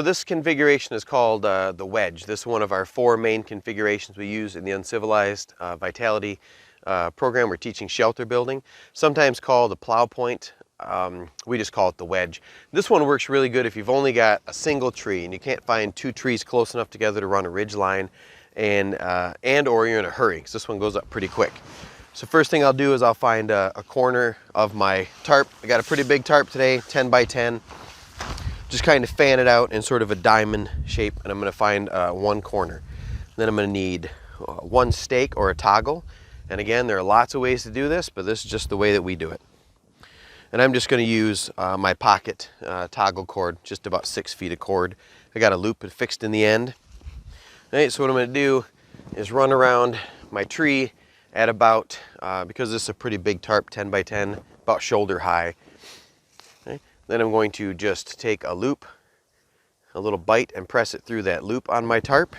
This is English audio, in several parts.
this configuration is called the Wedge. This is one of our 4 main configurations we use in the Uncivilized Vitality program. We're teaching shelter building, sometimes called the plow point. We just call it the Wedge. This one works really good if you've only got a single tree and you can't find 2 trees close enough together to run a ridge line, and or you're in a hurry, because this one goes up pretty quick. So first thing I'll do is I'll find a corner of my tarp. I got a pretty big tarp today, 10 by 10. Just kind of fan it out in sort of a diamond shape, and I'm going to find one corner. Then I'm going to need 1 stake or a toggle. And again, there are lots of ways to do this, but this is just the way that we do it. And I'm just going to use my pocket toggle cord, just about 6 feet of cord. I got a loop fixed in the end. All right, so what I'm going to do is run around my tree at about, because this is a pretty big tarp, 10 by 10, about shoulder high. Okay. Then I'm going to just take a loop, a little bite, and press it through that loop on my tarp,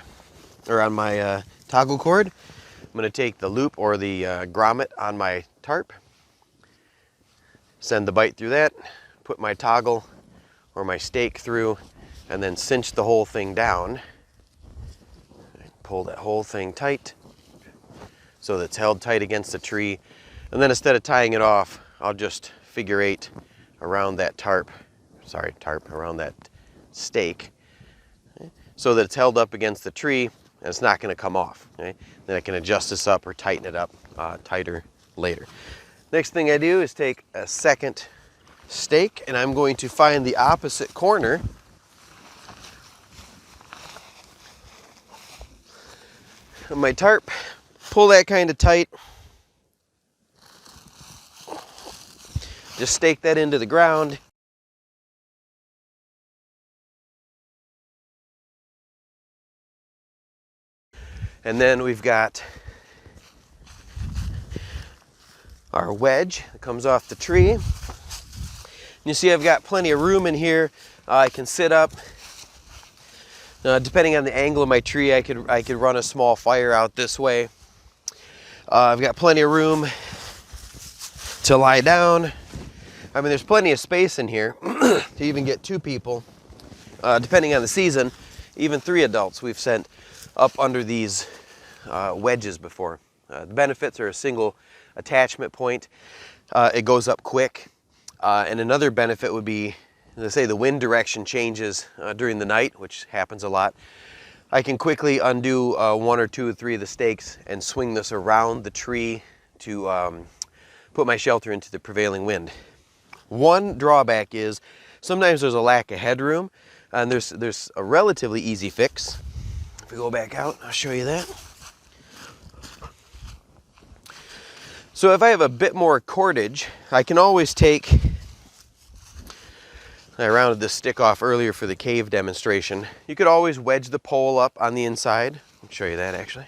or on my toggle cord. I'm going to take the loop or the grommet on my tarp, send the bite through that, put my toggle or my stake through, and then cinch the whole thing down. Pull that whole thing tight so that it's held tight against the tree. And then instead of tying it off, I'll just figure 8 around that around that stake, okay, so that it's held up against the tree and it's not going to come off. Okay? Then I can adjust this up or tighten it up tighter later. Next thing I do is take a second stake, and I'm going to find the opposite corner of my tarp, pull that kind of tight, just stake that into the ground. And then we've got our wedge that comes off the tree. And you see I've got plenty of room in here. I can sit up. Depending on the angle of my tree, I could run a small fire out this way. I've got plenty of room to lie down. I mean, there's plenty of space in here to even get 2 people. Depending on the season, even 3 adults we've sent up under these wedges before. The benefits are a single attachment point. It goes up quick. And another benefit would be, let's say the wind direction changes during the night, which happens a lot. I can quickly undo 1 or 2 or 3 of the stakes and swing this around the tree to put my shelter into the prevailing wind. One drawback is sometimes there's a lack of headroom, and there's a relatively easy fix. If we go back out, I'll show you that. So if I have a bit more cordage, I can always take, I rounded this stick off earlier for the cave demonstration. You could always wedge the pole up on the inside. I'll show you that actually.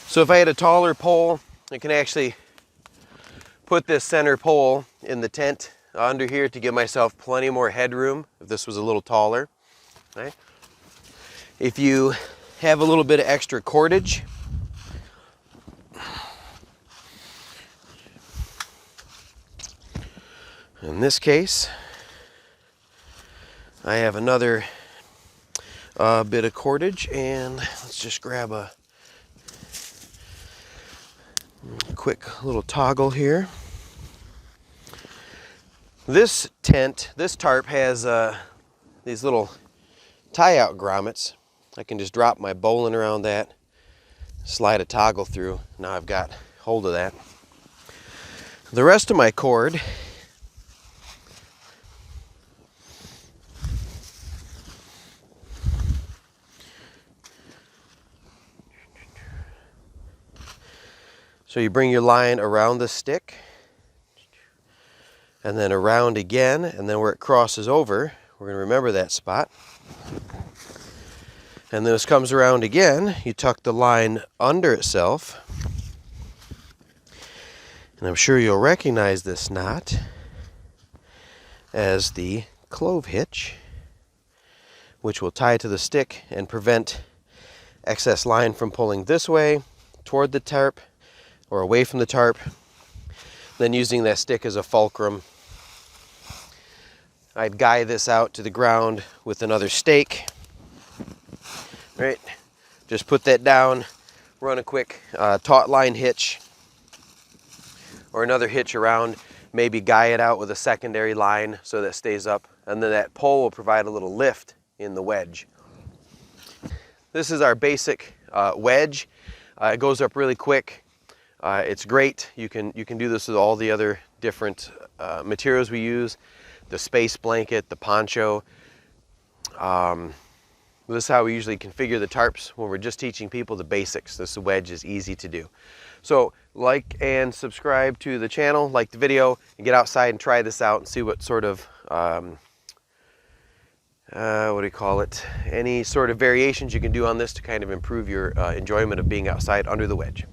So if I had a taller pole, I can actually put this center pole in the tent under here to give myself plenty more headroom if this was a little taller. Okay. If you have a little bit of extra cordage, in this case, I have another bit of cordage, and let's just grab a quick little toggle here. This tent, this tarp has these little tie-out grommets. I can just drop my bowline around that, slide a toggle through. Now I've got hold of that. The rest of my cord so you bring your line around the stick, and then around again, and then where it crosses over, we're going to remember that spot. And then this comes around again, you tuck the line under itself, and I'm sure you'll recognize this knot as the clove hitch, which will tie to the stick and prevent excess line from pulling this way toward the tarp or away from the tarp, then using that stick as a fulcrum I'd guy this out to the ground with another stake. Right, just put that down, run a quick taut line hitch or another hitch around, maybe guy it out with a secondary line so that it stays up, and then that pole will provide a little lift in the wedge. This is our basic wedge. It goes up really quick. It's great. You can do this with all the other different materials we use, the space blanket, the poncho. This is how we usually configure the tarps when we're just teaching people the basics. This wedge is easy to do. So like and subscribe to the channel, like the video, and get outside and try this out and see what sort of, what do you call it? Any sort of variations you can do on this to kind of improve your enjoyment of being outside under the wedge.